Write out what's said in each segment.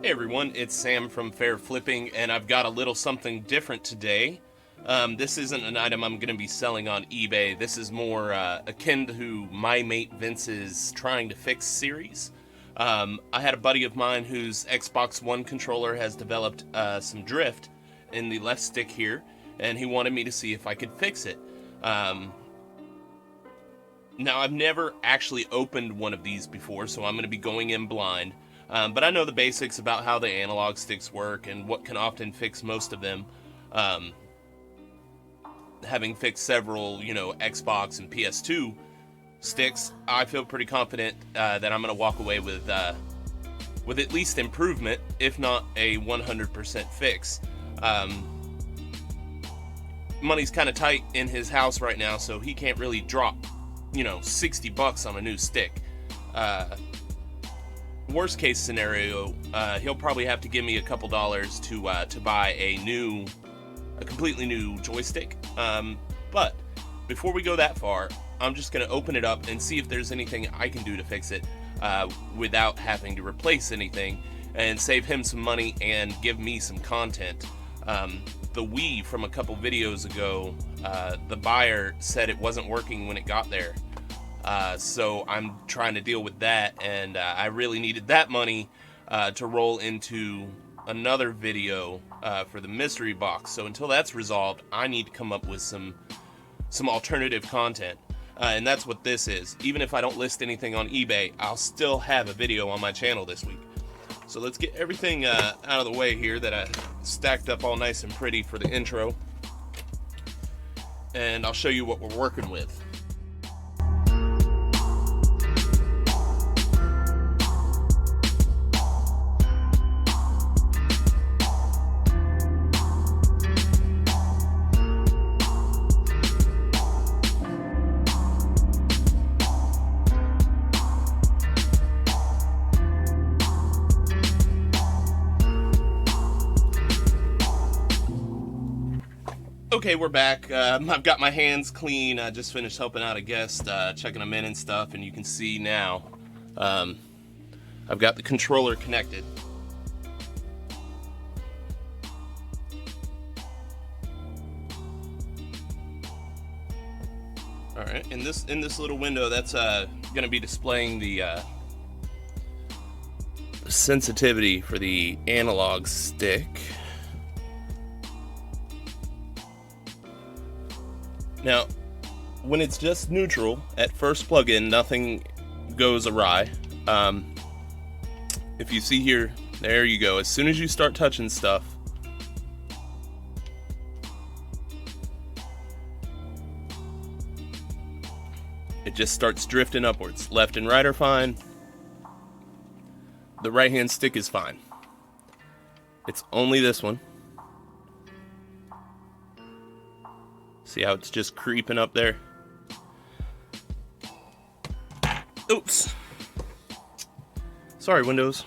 Hey everyone, it's Sam from Fair Flipping, and I've got a little something different today. This isn't an item I'm going to be selling on eBay. This is more akin to My Mate Vince's Trying to Fix series. I had a buddy of mine whose Xbox One controller has developed some drift in the left stick here, and he wanted me to see if I could fix it. Now, I've never actually opened one of these before, so I'm going to be going in blind. But I know the basics about how the analog sticks work and what can often fix most of them. Having fixed several, Xbox and PS2 sticks, I feel pretty confident that I'm going to walk away with at least improvement, if not a 100% fix. Money's kind of tight in his house right now, so he can't really drop, $60 on a new stick. Worst case scenario, he'll probably have to give me a couple dollars to buy a completely new joystick. But before we go that far, I'm just going to open it up and see if there's anything I can do to fix it without having to replace anything, and save him some money and give me some content. The Wii from a couple videos ago, the buyer said it wasn't working when it got there. So I'm trying to deal with that, and I really needed that money to roll into another video for the mystery box. So until that's resolved, I need to come up with some alternative content, and that's what this is. Even if I don't list anything on eBay, I'll still have a video on my channel this week. So let's get everything out of the way here that I stacked up all nice and pretty for the intro, and I'll show you what we're working with. Okay, we're back. I've got my hands clean. I just finished helping out a guest, checking them in and stuff, and you can see now I've got the controller connected. All right, in this little window, that's going to be displaying the sensitivity for the analog stick. Now, when it's just neutral, at first plug-in, nothing goes awry. If you see here, there you go. As soon as you start touching stuff, it just starts drifting upwards. Left and right are fine. The right-hand stick is fine. It's only this one. See how it's just creeping up there? Oops. Sorry, Windows.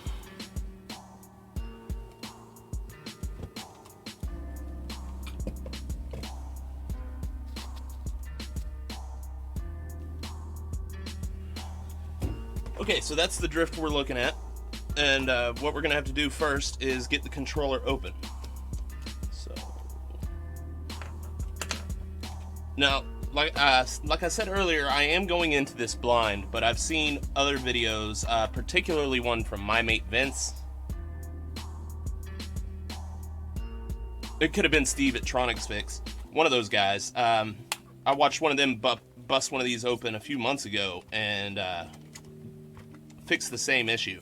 Okay, so that's the drift we're looking at. And what we're going to have to do first is get the controller open. Now, like I said earlier, I am going into this blind, but I've seen other videos, particularly one from My Mate Vince. It could have been Steve at Tronics Fix, one of those guys. I watched one of them bust one of these open a few months ago and fix the same issue.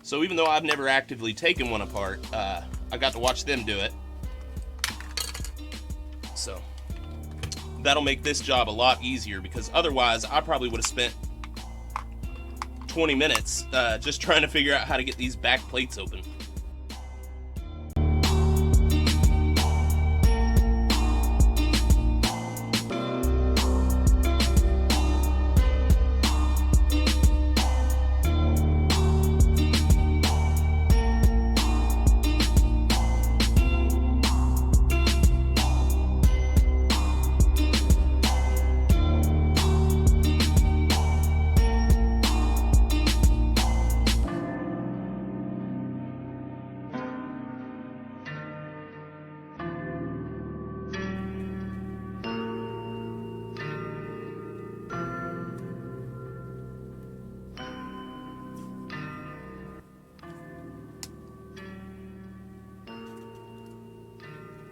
So even though I've never actively taken one apart, I got to watch them do it. So that'll make this job a lot easier, because otherwise I probably would have spent 20 minutes just trying to figure out how to get these back plates open.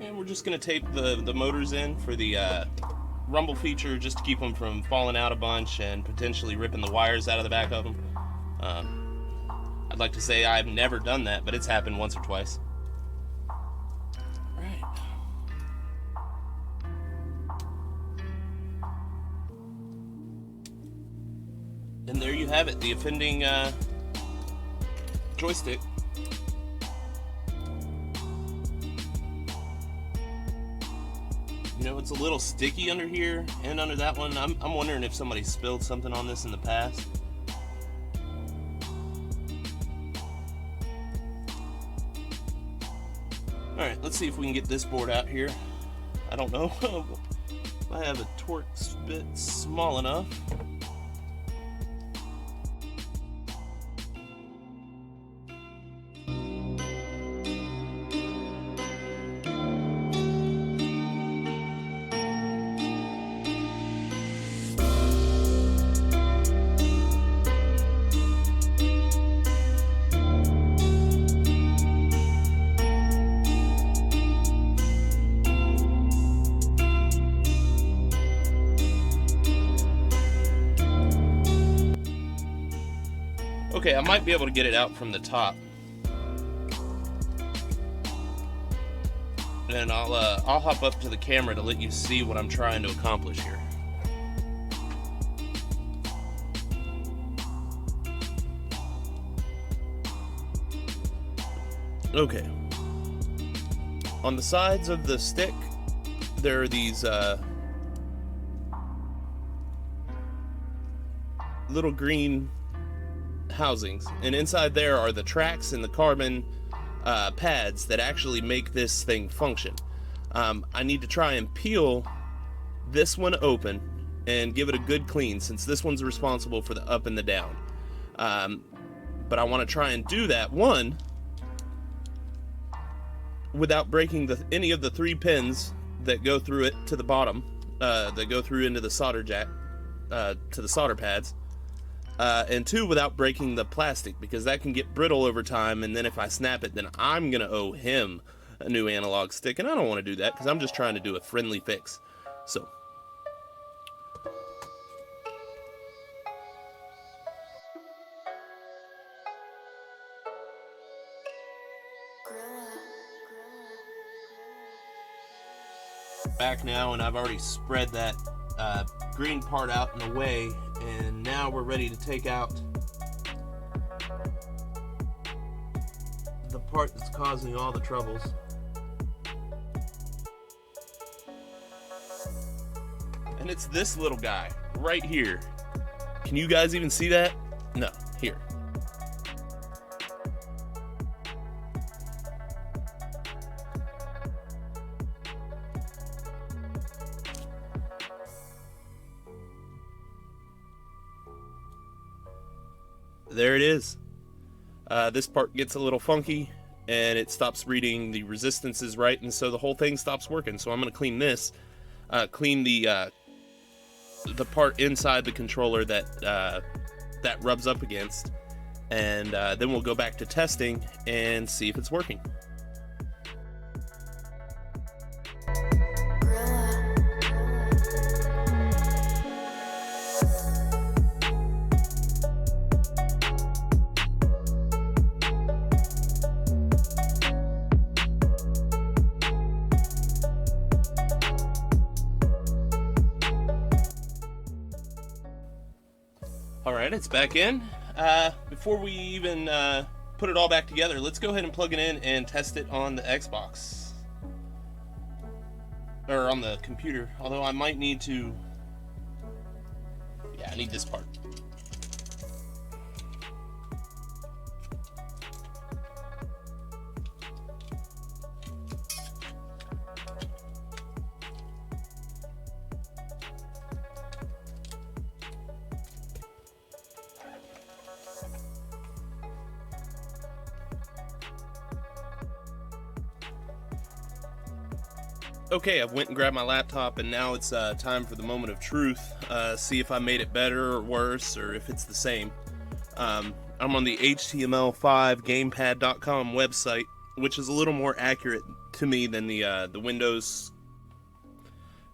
And we're just going to tape the motors in for the rumble feature, just to keep them from falling out a bunch and potentially ripping the wires out of the back of them. I'd like to say I've never done that, but it's happened once or twice. Right. And there you have it, the offending joystick. You know, it's a little sticky under here and under that one. I'm wondering if somebody spilled something on this in the past. Alright, let's see if we can get this board out here. I don't know if I have a torque bit small enough. Okay, I might be able to get it out from the top. And I'll hop up to the camera to let you see what I'm trying to accomplish here. Okay. On the sides of the stick, there are these little green housings, and inside there are the tracks and the carbon pads that actually make this thing function. I need to try and peel this one open and give it a good clean, since this one's responsible for the up and the down. But I want to try and do that one without breaking any of the 3 pins that go through it to the bottom, that go through into the solder jack, to the solder pads. And 2, without breaking the plastic, because that can get brittle over time, and then if I snap it, then I'm gonna owe him a new analog stick, and I don't want to do that, because I'm just trying to do a friendly fix. So back now, and I've already spread that green part out and away, and now we're ready to take out the part that's causing all the troubles. And it's this little guy right here. Can you guys even see that? No, here. There it is. This part gets a little funky, and it stops reading the resistances right, and so the whole thing stops working. So I'm going to clean this, clean the part inside the controller that rubs up against, and then we'll go back to testing and see if it's working. Alright, it's back in. Before we even put it all back together, let's go ahead and plug it in and test it on the Xbox. Or on the computer, although I might need to... Yeah, I need this part. Okay, I went and grabbed my laptop, and now it's time for the moment of truth. See if I made it better or worse, or if it's the same. I'm on the HTML5gamepad.com website, which is a little more accurate to me than the Windows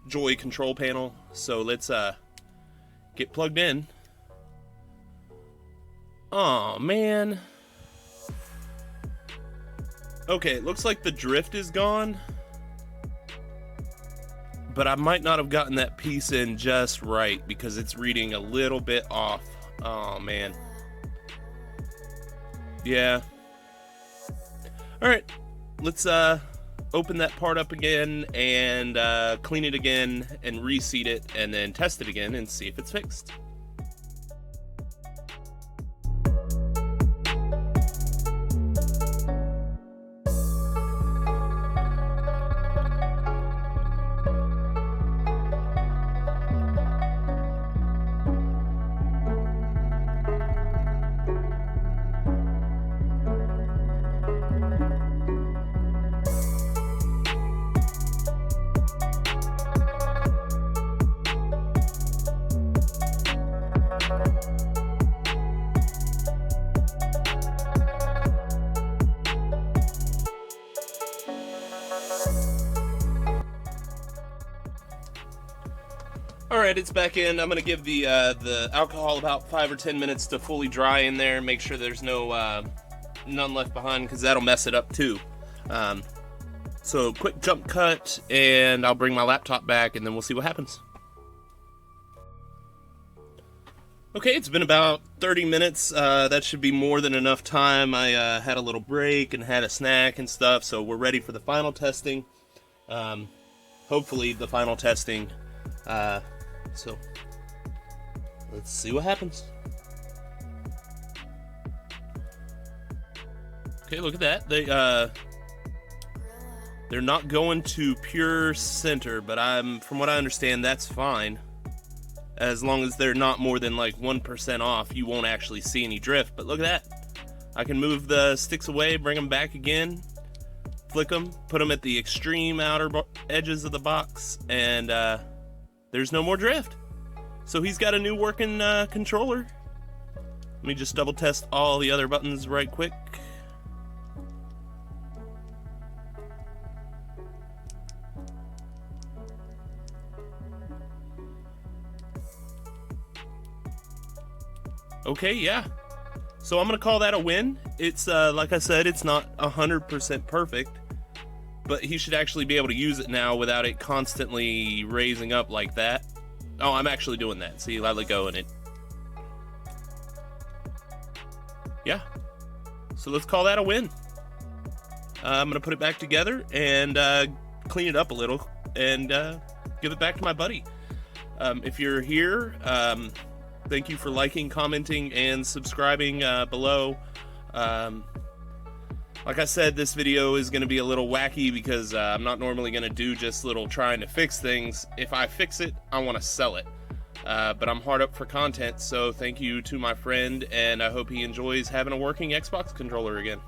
Joy control panel. So let's get plugged in. Oh man. Okay, it looks like the drift is gone, but I might not have gotten that piece in just right because it's reading a little bit off. Oh man. Yeah. Alright, let's open that part up again and clean it again and reseat it and then test it again and see if it's fixed. Alright, it's back in. I'm going to give the alcohol about 5 or 10 minutes to fully dry in there. Make sure there's none left behind, because that'll mess it up too. So quick jump cut, and I'll bring my laptop back, and then we'll see what happens. Okay, it's been about 30 minutes. That should be more than enough time. I had a little break and had a snack and stuff, so we're ready for the final testing. Hopefully the final testing. So let's see what happens. Okay, look at that. They're not going to pure center, but from what I understand, that's fine. As long as they're not more than like 1% off, you won't actually see any drift. But look at that. I can move the sticks away, bring them back again, flick them, put them at the extreme outer edges of the box, and there's no more drift. So he's got a new working controller. Let me just double test all the other buttons right quick. Okay, yeah. So I'm gonna call that a win. It's like I said, it's not 100% perfect, but he should actually be able to use it now without it constantly raising up like that. Oh, I'm actually doing that. See, I let go and it. Yeah. So let's call that a win. I'm gonna put it back together and clean it up a little and give it back to my buddy. If you're here, thank you for liking, commenting, and subscribing below. Like I said, this video is going to be a little wacky because I'm not normally going to do just little trying to fix things. If I fix it, I want to sell it. But I'm hard up for content, so thank you to my friend, and I hope he enjoys having a working Xbox controller again.